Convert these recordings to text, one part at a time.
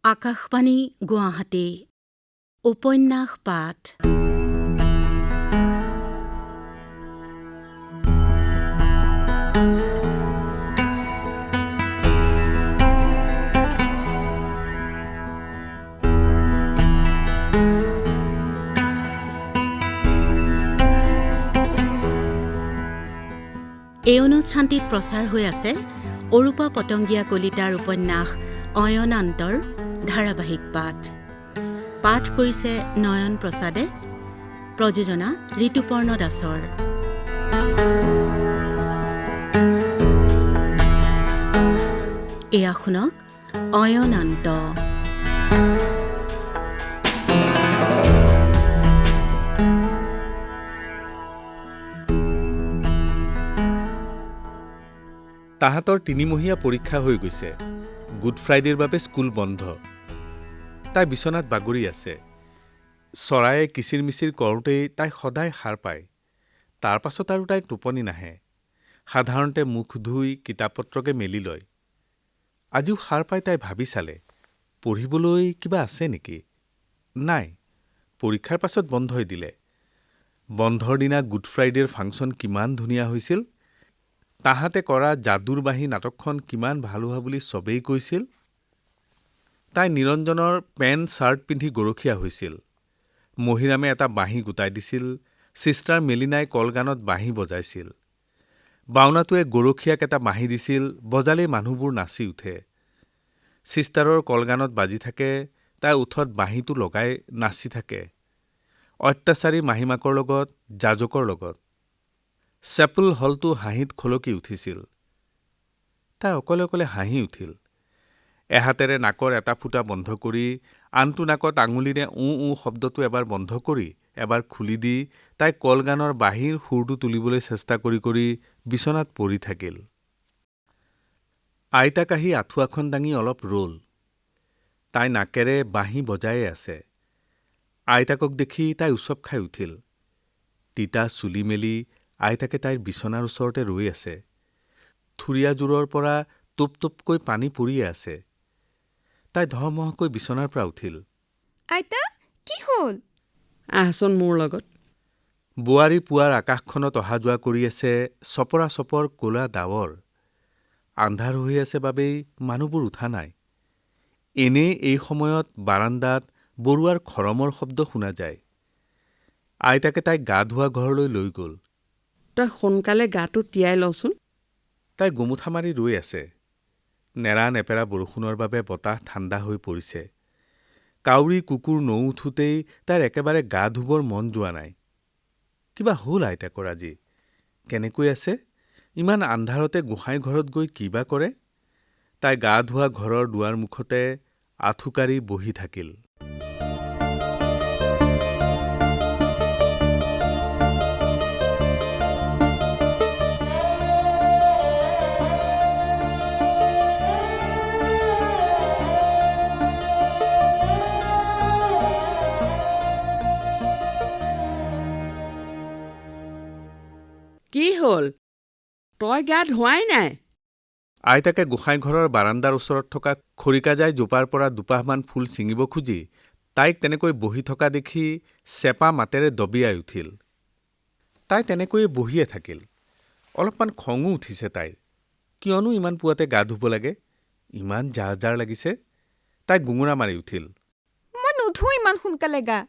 আকাশবাণী গুৱাহাটী উপন্যাস পাঠ এই অনুষ্ঠানটিত প্ৰচাৰ হৈ আছে অৰূপা পতংগীয়া কলিতাৰ উপন্যাস অয়নান্তৰ ধাৰাবাহিক পাঠ। পাঠ কৰিছে নয়ন প্ৰসাদে, প্ৰযোজনা ঋতুপৰ্ণ দাসৰ। এয়া শুনক অয়নান্ত। তাহাঁতৰ তিনিমহীয়া পৰীক্ষা হৈ গৈছে। গুড ফ্ৰাইডেৰ বাবে স্কুল বন্ধ। তাই বিচনাত বাগৰি আছে। চৰায়ে কিচিৰ-মিচিৰ কৰোঁতেই তাই সদায় সাৰ পায়। তাৰ পাছত আৰু তাইৰ টোপনি নাহে। সাধাৰণতে মুখ ধুই কিতাপ-পত্ৰকে মেলি লয়। আজিও সাৰ পাই তাই ভাবি চালে, পঢ়িবলৈ কিবা আছে নেকি? নাই, পৰীক্ষাৰ পাছত বন্ধই দিলে। বন্ধৰ দিনা গুড ফ্ৰাইডেৰ ফাংচন কিমান ধুনীয়া হৈছিল। তাহাঁতে কৰা যাদুৰ বাঁহী নাটকখন কিমান ভাল হোৱা বুলি চবেই কৈছিল। তাই নিৰঞ্জনৰ পেণ্ট চাৰ্ট পিন্ধি গৰখীয়া হৈছিল। মহিৰামে এটা বাঁহী গোটাই দিছিল। ছিষ্টাৰ মেলিনাই কলগানত বাঁহী বজাইছিল। বাওনাটোৱে গৰখীয়াক এটা বাঁহী দিছিল, বজালেই মানুহবোৰ নাচি উঠে। ছিষ্টাৰৰ কলগানত বাজি থাকে, তাই ওঠত বাঁহীটো লগাই নাচি থাকে। অত্যাচাৰী মাহীমাকৰ লগত, যাজকৰ লগত। চেপল হলটো হাঁহিত খলকি উঠিছিল। তাই অকলে অকলে হাঁহি উঠিল। এহাতেৰে নাকৰ এটা ফুটা বন্ধ কৰি, আনটো নাকত আঙুলিৰে ওঁ শব্দটো এবাৰ বন্ধ কৰি, এবাৰ খুলি দি, তাই কলগানৰ বাঁহীৰ সুৰটো তুলিবলৈ চেষ্টা কৰি কৰি বিচনাত পৰি থাকিল। আইতাক আহি আঁঠুৱাখন দাঙি অলপ ৰল। তাই নাকেৰে বাঁহী বজায়ে আছে। আইতাকক দেখি তাই উচপ খাই উঠিল। তিতা চুলি মেলি আইতাকে তাইৰ বিচনাৰ ওচৰতে ৰৈ আছে। থুৰীয়াযোৰৰ পৰা টোপ টোপকৈ পানী পৰিয়ে আছে। তাই ধমহকৈ বিচনাৰ পৰা উঠিল। আইতা, কি হ'ল? আহচোন মোৰ লগত। বোৱাৰী পুৱাৰ আকাশখনত অহা যোৱা কৰি আছে চপৰা চপৰ ক'লা ডাৱৰ। আন্ধাৰ হৈ আছে বাবেই মানুহবোৰ উঠা নাই। এনেই এই সময়ত বাৰান্দাত বৰুৱাৰ খৰমৰ শব্দ শুনা যায়। আইতাকে তাইক গা ধোৱা ঘৰলৈ লৈ গ'ল। তই সোনকালে গাটো তিয়াই লচোন। তাই গোমোঠা মাৰি ৰৈ আছে। নেৰা নেপেৰা বৰষুণৰ বাবে বতাহ ঠাণ্ডা হৈ পৰিছে। কাউৰী কুকুৰ নৌ উঠোতেই তাইৰ একেবাৰে গা ধুবৰ মন যোৱা নাই। কিবা হ'ল আইতাকৰ আজি? কেনেকৈ আছে? ইমান আন্ধাৰতে গোসাঁই ঘৰত গৈ কিবা কৰে? তাই গা ধোৱা ঘৰৰ দুৱাৰ মুখতে আঁঠুকাৰি বহি থাকিল। কি হ'ল? তই গা ধোৱাই নাই? আইতাকে গোসাঁই ঘৰৰ বাৰাণ্ডাৰ ওচৰত থকা খৰিকাজাই জোপাৰ পৰা দুপাহমান ফুল ছিঙিব খুজি তাইক তেনেকৈ বহি থকা দেখি চেপা মাতেৰে দবিয়াই উঠিল। তাই তেনেকৈয়ে বহিয়ে থাকিল। অলপমান খঙো উঠিছে তাইৰ। কিয়নো ইমান পুৱাতে গা ধুব লাগে? ইমান জাৰ জাৰ লাগিছে। তাই গুঙুৰা মাৰি উঠিল। মই নুধো ইমান সোনকালে গা।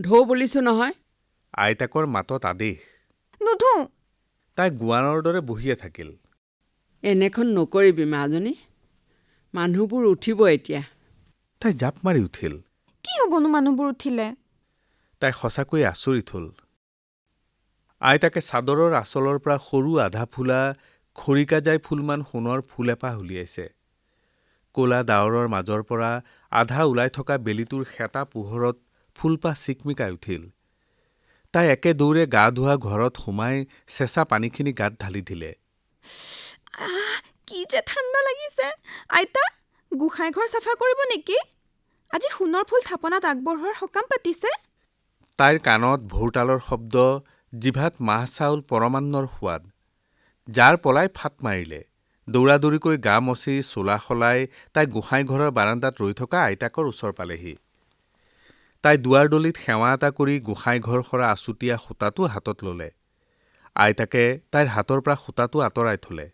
ধৌ বুলিছো নহয়। আইতাকৰ মাতত আদেশ। নুধো। তাই গোৱাৰৰ দৰে বহিয়ে থাকিল। এনেখন নকৰিবি মাজনী। মানুহবোৰ উঠিব এতিয়া। তাই জাপ মাৰি উঠিল। কি হ'বনো মানুহবোৰ উঠিলে? তাই সঁচাকৈয়ে আচৰিত হ'ল। আইতাকে চাদৰৰ আঁচলৰ পৰা সৰু আধা ফুলা খৰিকাজাই ফুলমান সোণৰ ফুল এপাহ উলিয়াইছে। ক'লা ডাৱৰৰ মাজৰ পৰা আধা ওলাই থকা বেলিটোৰ সেতা পোহৰত ফুলপাহ চিকমিকাই উঠিল। তাই একে দৌৰে গা ধোৱা ঘৰত সোমাই চেঁচা পানীখিনি গাত ঢালি দিলে। কি যে ঠাণ্ডা লাগিছে। আইতা, গোসাঁই ঘৰ চাফা কৰিব নেকি? আজি সোণৰ ফুল থাপনাত আগবঢ়োৱাৰ সকাম পাতিছে। তাইৰ কাণত ভোৰতালৰ শব্দ, জিভাত মাহ চাউল পৰমান্নৰ সোৱাদ। জাৰ পলাই ফাট মাৰিলে। দৌৰাদৌৰিকৈ গা মচি চোলা সলাই তাই গোসাঁই ঘৰৰ বাৰান্দাত ৰৈ থকা আইতাকৰ ওচৰ পালেহি। তাই দুৱাৰদলিত সেৱা এটা কৰি গোসাঁই ঘৰ সৰা আচুতীয়া সূতাটো হাতত ল'লে। আইতাকে তাইৰ হাতৰ পৰা সূতাটো আঁতৰাই থলে।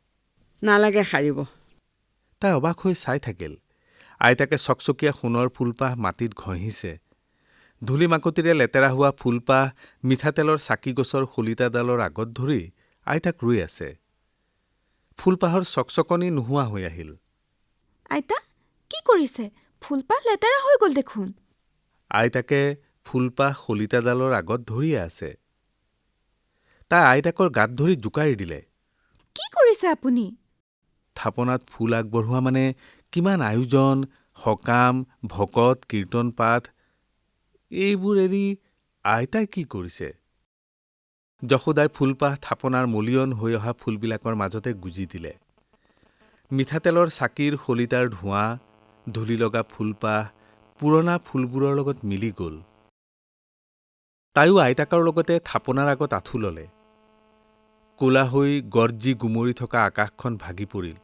নালাগে সাৰিব। তাই অবাক হৈ চাই থাকিল। আইতাকে চকচকীয়া সোণৰ ফুলপাহ মাটিত ঘঁহিছে। ধূলি মাকতিৰে লেতেৰা হোৱা ফুলপাহ মিঠাতেলৰ চাকি গছৰ শলিতাডালৰ আগত ধৰি আইতাক ৰৈ আছে। ফুলপাহৰ চকচকনি নোহোৱা হৈ আহিল। আইতা কি কৰিছে? ফুলপাহ লেতেৰা হৈ গ'ল দেখোন। আইতাকে ফুলপাহ শলিতাডালৰ আগত ধৰিয়ে আছে। তাই আইতাকৰ গাত ধৰি জোকাৰি দিলে। কি কৰিছে আপুনি? থাপনাত ফুল আগবঢ়োৱা মানে কিমান আয়োজন, সকাম, ভকত, কীৰ্তন পাঠ, এইবোৰ এৰি আইতাই কি কৰিছে? যশোদাই ফুলপাহ থাপনাৰ মলিয়ন হৈ অহা ফুলবিলাকৰ মাজতে গুজি দিলে। মিঠাতেলৰ চাকিৰ শলিতাৰ ধোঁৱা, ধূলি লগা ফুলপাহ পুৰণা ফুলবোৰৰ লগত মিলি গ'ল। তাইও আইতাকৰ লগতে থাপনাৰ আগত আঁঠু ল'লে। ক'লা হৈ গৰ্জি গুমৰি থকা আকাশখন ভাগি পৰিল।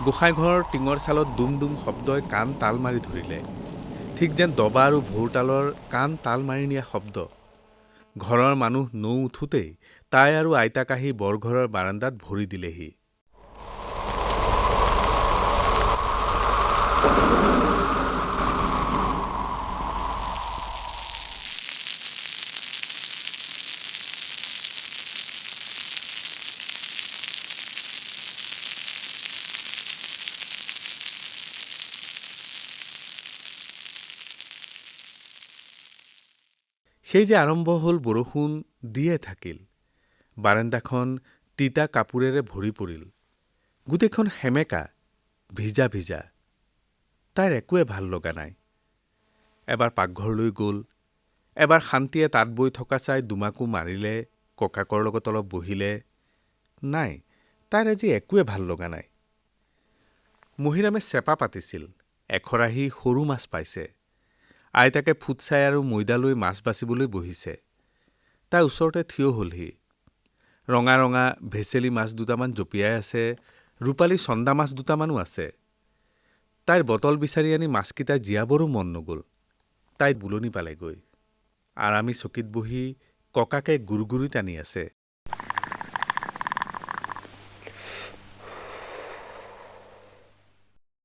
গোসাঁইঘৰৰ টিঙৰ ছালত দুম দুম শব্দই কাণ তাল মাৰি ধৰিলে। ঠিক যেন দবা আৰু ভোৰতালৰ কাণ তাল মাৰি নিয়া শব্দ। ঘৰৰ মানুহ নৌ উঠোতেই তাই আৰু আইতাক আহি বৰঘৰৰ বাৰান্দাত ভৰি দিলেহি। সেই যে আৰম্ভ হ'ল বৰষুণ দিয়ে থাকিল। বাৰান্দাখন তিতা কাপোৰেৰে ভৰি পৰিল। গোটেইখন সেমেকা, ভিজা ভিজা। তাইৰ একোৱে ভাল লগা নাই। এবাৰ পাকঘৰলৈ গ'ল। এবাৰ শান্তিয়ে তাঁত বৈ থকা চাই দুমাকো মাৰিলে, ককাকৰ লগত অলপ বহিলে। নাই, তাইৰ আজি একোৱে ভাল লগা নাই। মহিৰামে চেপা পাতিছিল। এখৰাহী সৰু মাছ পাইছে। আইতাকে ফুটছাই আৰু ময়দা লৈ মাছ বাচিবলৈ বহিছে। তাই ওচৰতে থিয় হ'লহি। ৰঙা ৰঙা ভেচেলি মাছ দুটামান জঁপিয়াই আছে, ৰূপালী চন্দা মাছ দুটামানো আছে। তাইৰ বটল বিচাৰি আনি মাছকেইটা জীয়াবৰো মন নগ'ল। তাই বুলনি পালেগৈ। আৰামী চকীত বহি ককাকে গুৰগুৰি টানি আছে।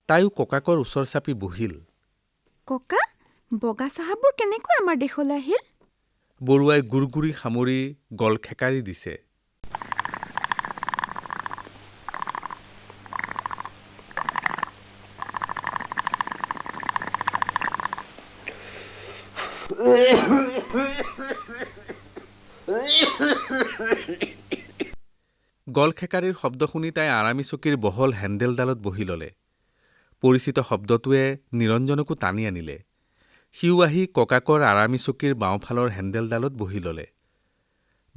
তাইও ককাকৰ ওচৰ চাপি বহিল। ককা, বগা চাহাবোৰ কেনেকৈ আমাৰ দেশলৈ আহিল? বৰুৱাই গুৰগুৰি সামৰি গল খেকাৰি দিছে। গলখেকাৰিৰ শব্দ শুনি তাই আৰামী চকীৰ বহল হেণ্ডেলডালত বহি ল'লে। পৰিচিত শব্দটোৱে নিৰঞ্জনকো টানি আনিলে। সিও আহি ককাকৰ আৰামী চকীৰ বাওঁফালৰ হেণ্ডেলডালত বহি ল'লে।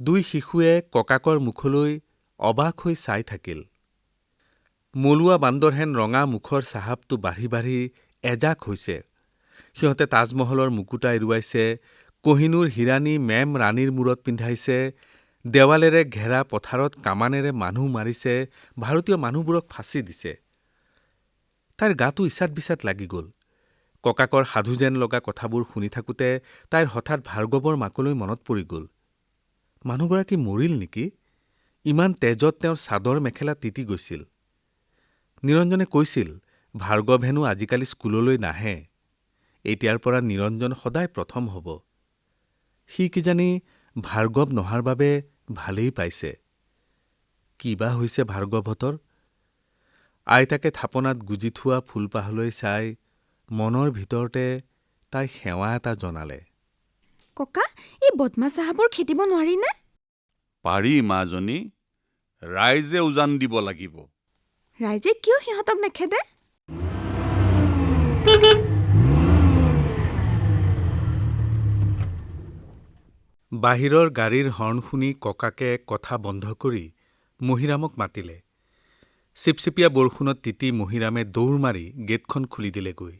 দুই শিশুৱে ককাকৰ মুখলৈ অবাক হৈ চাই থাকিল। মলুৱা বান্দৰহেন ৰঙা মুখৰ চাহাবটো বাঢ়ি বাঢ়ি এজাক হৈছে। সিহঁতে তাজমহলৰ মুকুতা এৰুৱাইছে, কহিনুৰ হিৰাণী মেম ৰাণীৰ মূৰত পিন্ধাইছে, দেৱালেৰে ঘেৰা পথাৰত কামানেৰে মানুহ মাৰিছে, ভাৰতীয় মানুহবোৰক ফাঁচি দিছে। তাইৰ গাটো ইচাত বিচাত লাগি গ'ল। ককাকৰ সাধু যেন লগা কথাবোৰ শুনি থাকোঁতে তাইৰ হঠাৎ ভাৰ্গৱৰ মাকলৈ মনত পৰি গ'ল। মানুহগৰাকী মৰিল নেকি? ইমান তেজত তেওঁৰ চাদৰ মেখেলা তিতি গৈছিল। নিৰঞ্জনে কৈছিল, ভাৰ্গৱ হেনো আজিকালি স্কুললৈ নাহে। এতিয়াৰ পৰা নিৰঞ্জন সদায় প্ৰথম হ'ব। সি কিজানি ভাৰ্গৱ নহাৰ বাবে ভালেই পাইছে। কিবা হৈছে ভাৰ্গৱহঁতৰ? আইতাকে থাপনাত গুজি থোৱা ফুলপাহলৈ চাই মনৰ ভিতৰতে তাই সেৱা এটা জনালে। ককা, এই বদমাছ চাহাবোৰ খেদিব নোৱাৰিনে? পাৰি মাজনী, ৰাইজে উজান দিব লাগিব। ৰাইজে কিয় সিহঁতক নেখেদে? বাহিৰৰ গাড়ীৰ হৰ্ণ শুনি ককাকে কথা বন্ধ কৰি মহিৰামক মাতিলে। চিপচিপীয়া বৰষুণত তিতি মহিৰামে দৌৰ মাৰি গেটখন খুলি দিলেগৈ।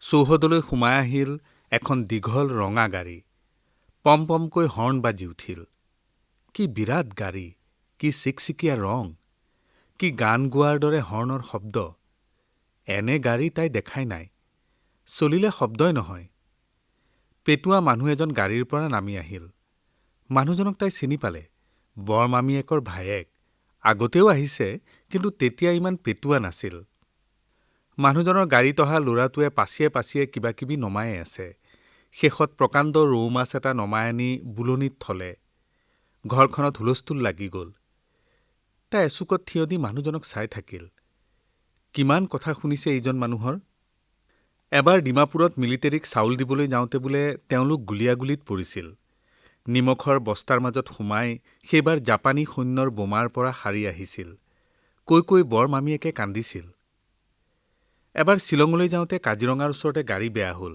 চৌহদলৈ সোমাই আহিল এখন দীঘল ৰঙা গাড়ী। পম পমকৈ হৰ্ণ বাজি উঠিল। কি বিৰাট গাড়ী, কি চিকচিকীয়া ৰং, কি গান গোৱাৰ দৰে হৰ্ণৰ শব্দ। এনে গাড়ী তাই দেখাই নাই। চলিলে শব্দই নহয়। পেটুৱা মানুহ এজন গাড়ীৰ পৰা নামি আহিল। মানুহজনক তাই চিনি পালে। বৰমামীয়েকৰ ভায়েক। আগতেও আহিছে, কিন্তু তেতিয়া ইমান পেটুৱা নাছিল। মানুহজনৰ গাড়ীত অহা ল'ৰাটোৱে পাছিয়ে পাছিয়ে কিবাকিবি নমাই আছে। শেষত প্ৰকাণ্ড ৰৌ মাছ এটা নমাই আনি বুলনিত থলে। ঘৰখনত হুলস্থুল লাগি গ'ল। তাই এচুকত থিয় দি মানুহজনক চাই থাকিল। কিমান কথা শুনিছে এইজন মানুহৰ। এবাৰ ডিমাপুৰত মিলিটেৰীক চাউল দিবলৈ যাওঁতে বোলে তেওঁলোক গুলীয়াগুলীত পৰিছিল। নিমখৰ বস্তাৰ মাজত সোমাই সেইবাৰ জাপানী সৈন্যৰ বোমাৰ পৰা সাৰি আহিছিল। কৈ বৰমামীয়েকে কান্দিছিল। এবাৰ শ্বিলঙলৈ যাওঁতে কাজিৰঙাৰ ওচৰতে গাড়ী বেয়া হ'ল।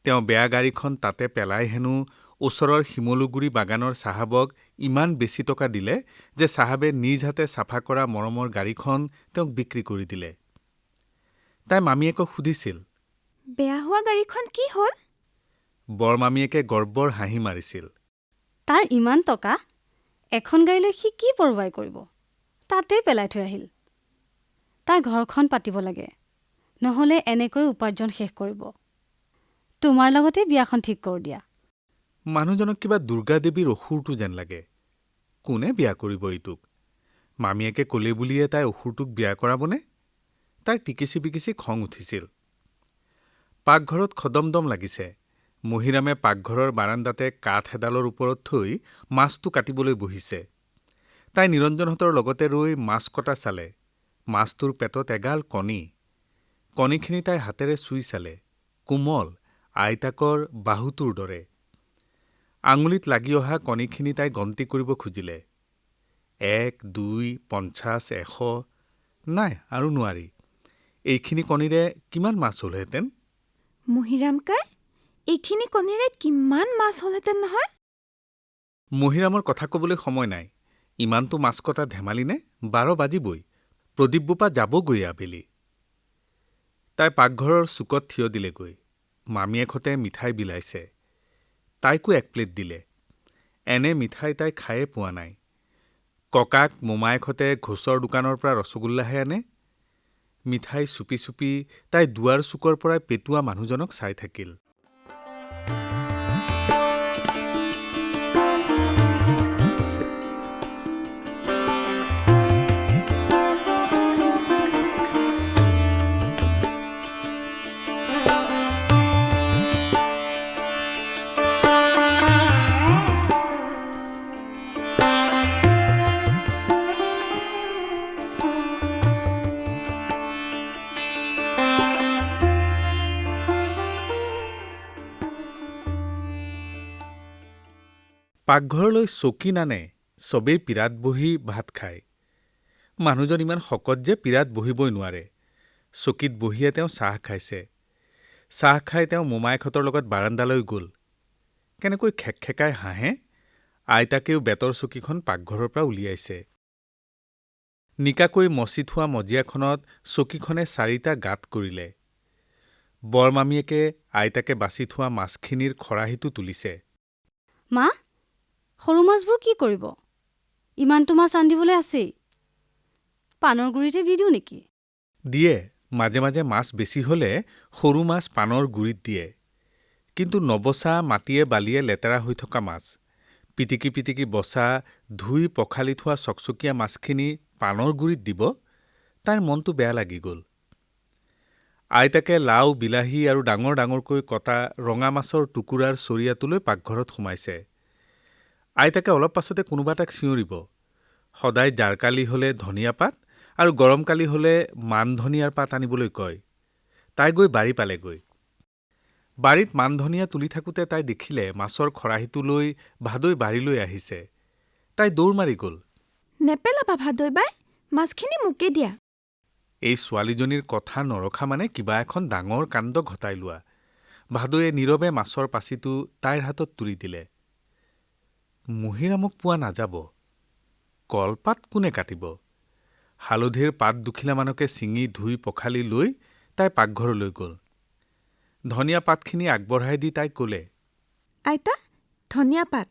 তেওঁ বেয়া গাড়ীখন তাতে পেলাই হেনো ওচৰৰ শিমলুগুৰি বাগানৰ চাহাবক ইমান বেছি টকা দিলে যে চাহাবে নিজ হাতে চাফা কৰা মৰমৰ গাড়ীখন তেওঁক বিক্ৰী কৰি দিলে। তাই মামীয়েকক সুধিছিল, বেয়া হোৱা গাড়ীখন কি হ'ল? বৰমামীয়েকে গৰ্বৰ হাঁহি মাৰিছিল। তাৰ ইমান টকা, এখন গাড়ীলৈ সি কি পৰৱাই কৰিব? তাতেই পেলাই থৈ আহিল। তাৰ ঘৰখন পাতিব লাগে, নহ'লে এনেকৈ উপাৰ্জন শেষ কৰিব। তোমাৰ লগতে বিয়াখন ঠিক কৰোঁ দিয়া। মানুহজনক কিবা দুৰ্গা দেৱীৰ অসুৰটো যেন লাগে। কোনে বিয়া কৰিব এইটোক? মামীয়েকে ক'লে বুলিয়ে তাই অসুৰটোক বিয়া কৰাবনে? তাইৰ টিকিচি পিকিচি খং উঠিছিল। পাকঘৰত খদমদম লাগিছে। মহিৰামে পাকঘৰৰ বাৰাণ্ডাতে কাঠ এডালৰ ওপৰত থৈ মাছটো কাটিবলৈ বহিছে। তাই নিৰঞ্জনহঁতৰ লগতে ৰৈ মাছ কটা চালে। মাছটোৰ পেটত এগাল কণী। কণীখিনি তাই হাতেৰে চুই চালে। কোমল, আইতাকৰ বাহুটোৰ দৰে। আঙুলিত লাগি অহা কণীখিনি তাই গন্তি কৰিব খুজিলে। 1, 2, 50, 100। নাই, আৰু নোৱাৰি। এইখিনি কণীৰে কিমান মাছ হ'লহেঁতেন? মহিৰামকাই, এইখিনি কণীৰে কিমান মাছ হ'লহেঁতেন নহয়? মহিৰামৰ কথা ক'বলৈ সময় নাই। ইমানটো মাছ কটা ধেমালিনে? 12 বাজিবই। প্ৰদীপ বোপা যাবগৈ আবেলি। তাই পাকঘৰৰ চুকত থিয় দিলেগৈ। মামীয়েকহঁতে মিঠাই বিলাইছে। তাইকো 1 প্লেট দিলে। এনে মিঠাই তাই খায়ে পোৱা নাই। ককাক মোমায়েকহঁতে ঘোচৰ দোকানৰ পৰা ৰসগোল্লাহে আনে। মিঠাই চুপি চুপি তাই দুৱাৰ চুকৰ পৰাই পেটুৱা মানুহজনক চাই থাকিল। পাকঘৰলৈ চকী নানে, চবেই পীৰাত বহি ভাত খায়। মানুহজন ইমান শকত যে পীৰাত বহিবই নোৱাৰে। চকীত বহিয়ে তেওঁ চাহ খাইছে। চাহ খাই তেওঁ মোমায়েকহঁতৰ লগত বাৰাণ্ডালৈ গ'ল। কেনেকৈ খেকখেকাই হাঁহে। আইতাকেও বেতৰ চকীখন পাকঘৰৰ পৰা উলিয়াইছে। নিকাকৈ মচি থোৱা মজিয়াখনত চকীখনে 4টা গাঁত কৰিলে। বৰমামীয়েকে আইতাকে বাছি থোৱা মাছখিনিৰ খৰাহীটো তুলিছে। মা, সৰু মাছবোৰ কি কৰিব? ইমানটো মাছ ৰান্ধিবলৈ আছেই। পাণৰ গুৰিতে দি দিওঁ নেকি? দিয়ে। মাজে মাজে মাছ বেছি হ'লে সৰু মাছ পাণৰ গুৰিত দিয়ে। কিন্তু নবচা মাটিয়ে বালিয়ে লেতেৰা হৈ থকা মাছ। পিটিকি পিটিকি বচা, ধুই পখালি থোৱা চকচকীয়া মাছখিনি পাণৰ গুৰিত দিব? তাইৰ মনটো বেয়া লাগি গ'ল। আইতাকে লাও, বিলাহী আৰু ডাঙৰ ডাঙৰকৈ কটা ৰঙা মাছৰ টুকুৰাৰ চৰিয়াটোলৈ পাকঘৰত সোমাইছে। আইতাকে অলপ পাছতে কোনোবা এটাক চিঞৰিব। সদায় জাৰকালি হ'লে ধনিয়া পাত আৰু গৰমকালি হ'লে মানধনিয়াৰ পাত আনিবলৈ কয়। তাই গৈ বাৰী পালেগৈ। বাৰীত মানধনিয়া তুলি থাকোঁতে তাই দেখিলে মাছৰ খৰাহীটো লৈ ভাদৈ বাৰীলৈ আহিছে। তাই দৌৰ মাৰি গ'ল। নেপেলাবা ভাদৈ বাই, মাছখিনি মোকে দিয়া। এই ছোৱালীজনীৰ কথা নৰখা মানে কিবা এখন ডাঙৰ কাণ্ড ঘটাই লোৱা। ভাদৈয়ে নীৰৱে মাছৰ পাচিটো তাইৰ হাতত তুলি দিলে। মহিৰামক পোৱা নাযাব। কলপাত কোনে কাটিব? হালধিৰ পাত দুখিলামানকে ছিঙি ধুই পখালি লৈ তাই পাকঘৰলৈ গ'ল। ধনিয়া পাতখিনি আগবঢ়াই দি তাই ক'লে, আইতা ধনিয়া পাত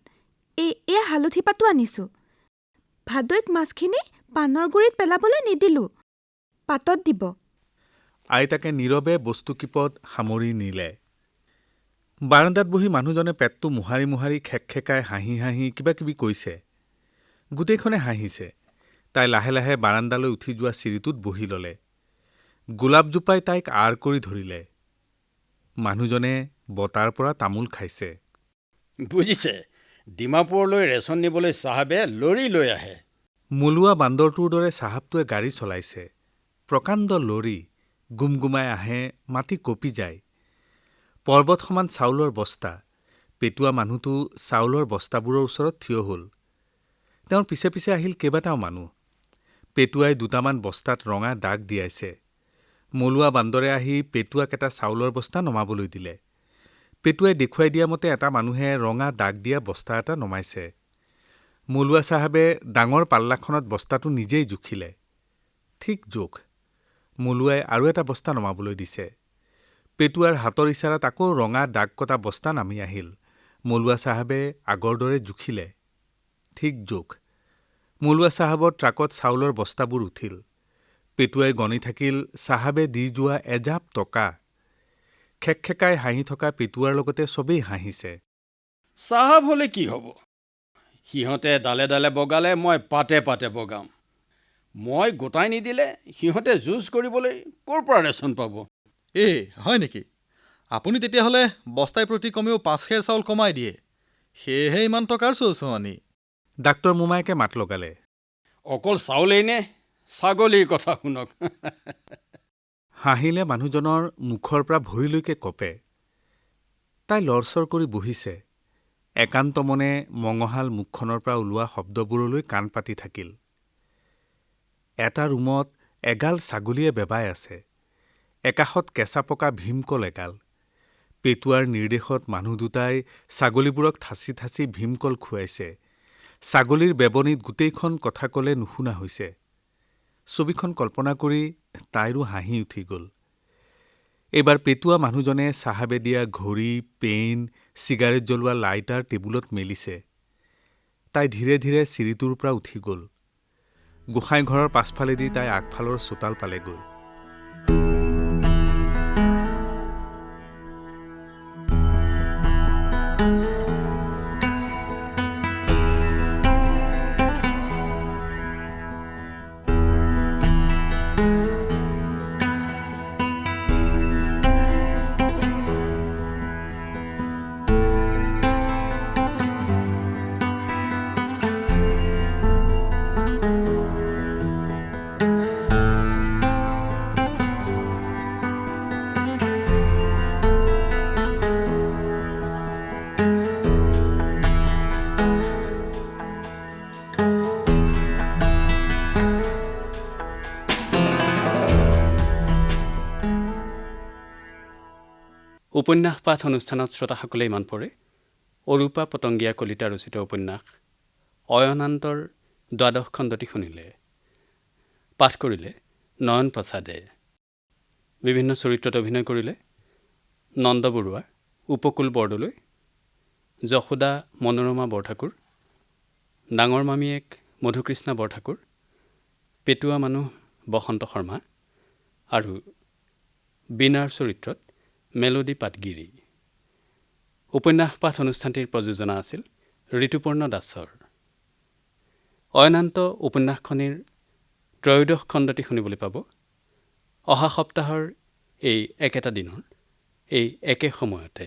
এয়া হালধি পাতো আনিছোঁ। ভাদৈক মাছখিনি পানৰ গুৰিত পেলাবলৈ নিদিলোঁ, পাতত দিব। আইতাকে নীৰৱে বস্তুকিপদ সামৰি নিলে। বাৰাণ্ডাত বহি মানুহজনে পেটটো মোহাৰি মোহাৰি খেকখেকাই হাঁহি হাঁহি কিবা কিবি কৈছে। গোটেইখনে হাঁহিছে। তাই লাহে লাহে বাৰাণ্ডালৈ উঠি যোৱা চিৰিটোত বহি ল'লে। গোলাপজোপাই তাইক আঁৰ কৰি ধৰিলে। মানুহজনে বটাৰ পৰা তামোল খাইছে। বুজিছে, ডিমাপুৰলৈ ৰেচন নিবলৈ চাহাবে লৰি লৈ আহে। মলুৱা বান্দৰটোৰ দৰে চাহাবটোৱে গাড়ী চলাইছে। প্ৰকাণ্ড লৰি গুমগুমাই আহে, মাটি কঁপি যায়। পৰ্বত সমান চাউলৰ বস্তা। পেটুৱা মানুহটো চাউলৰ বস্তাবোৰৰ ওচৰত থিয় হ'ল। তেওঁৰ পিছে পিছে আহিল কেইবাটাও মানুহ। পেটুৱাই দুটামান বস্তাত ৰঙা দাগ দিয়াইছে। মলুৱা বান্দৰে আহি পেটুৱাক এটা চাউলৰ বস্তা নমাবলৈ দিলে। পেটুৱাই দেখুৱাই দিয়া মতে এটা মানুহে ৰঙা দাগ দিয়া বস্তা এটা নমাইছে। মলুৱা চাহাবে ডাঙৰ পাল্লাখনত বস্তাটো নিজেই জুখিলে। ঠিক জোখ। মলুৱাই আৰু এটা বস্তা নমাবলৈ দিছে। পেটুৱাৰ হাতৰ ইচাৰাত আকৌ ৰঙা দাগ কটা বস্তা নামি আহিল। মলুৱা চাহাবে আগৰ দৰে জুখিলে। ঠিক জোখ। মলুৱা চাহাবৰ ট্ৰাকত চাউলৰ বস্তাবোৰ উঠিল। পেটুৱাই গণি থাকিল চাহাবে দি যোৱা এজাপ টকা। খেকখেকাই হাঁহি থকা পেটুৱাৰ লগতে চবেই হাঁহিছে। চাহাব হ'লে কি হ'ব? সিহঁতে ডালে ডালে বগালে, মই পাতে পাতে বগাম। মই গোটাই নিদিলে সিহঁতে যুঁজ কৰিবলৈ ক'ৰ পৰা ৰেচন পাব? হয় নেকি? আপুনি তেতিয়াহ'লে বস্তাই প্ৰতি কমেও 5 খেৰ চাউল কমাই দিয়ে, সেয়েহে ইমান টকাৰ চৌচৌৱানি। ডাক্তৰ মোমায়েকে মাত লগালে। অকল চাউলেই নে? ছাগলীৰ কথা শুনক। হাঁহিলে মানুহজনৰ মুখৰ পৰা ভৰিলৈকে কঁপে। তাই লৰচৰ কৰি বহিছে। একান্ত মনে মঙহাল মুখখনৰ পৰা ওলোৱা শব্দবোৰলৈ কাণ পাতি থাকিল। এটা ৰুমত এগাল ছাগলীয়ে বেবাই আছে। একাষত কেঁচা পকা ভীমকল এগাল। পেটুৱাৰ নিৰ্দেশত মানুহ দুটাই ছাগলীবোৰক ঠাচি ঠাচি ভীমকল খুৱাইছে। ছাগলীৰ বেবনীত গোটেইখন কথা ক'লে নুশুনা হৈছে। ছবিখন কল্পনা কৰি তাইৰো হাঁহি উঠি গ'ল। এইবাৰ পেটুৱা মানুহজনে চাহাবে দিয়া ঘড়ী, পেইন, চিগাৰেট জ্বলোৱা লাইটাৰ টেবুলত মেলিছে। তাই ধীৰে ধীৰে চিৰিটোৰ পৰা উঠি গ'ল। গোসাঁই ঘৰৰ পাছফালেদি তাই আগফালৰ চোতাল পালেগৈ। উপন্যাস পাঠ অনুষ্ঠানত শ্ৰোতাসকলে ইমান পৰে অৰূপা পতংগীয়া কলিতা ৰচিত উপন্যাস অয়নান্তৰ ১২ খণ্ডটি শুনিলে। পাঠ কৰিলে নয়ন প্ৰসাদে। বিভিন্ন চৰিত্ৰত অভিনয় কৰিলে নন্দ বৰুৱা, উপকূল বৰদলৈ, যশোদা মনোৰমা বৰঠাকুৰ, ডাঙৰ মামীয়েক মধুকৃষ্ণা বৰঠাকুৰ, পেটুৱা মানুহ বসন্ত শৰ্মা আৰু বীণাৰ চৰিত্ৰত মেলোডী পাটগিৰি। উপন্যাস পাঠ অনুষ্ঠানটিৰ প্ৰযোজনা আছিল ঋতুপৰ্ণ দাসৰ। অয়নান্ত উপন্যাসখনিৰ 'ত্ৰয়োদশ খণ্ডটি শুনিবলৈ পাব অহা সপ্তাহৰ এই একেটা দিনৰ এই একে সময়তে।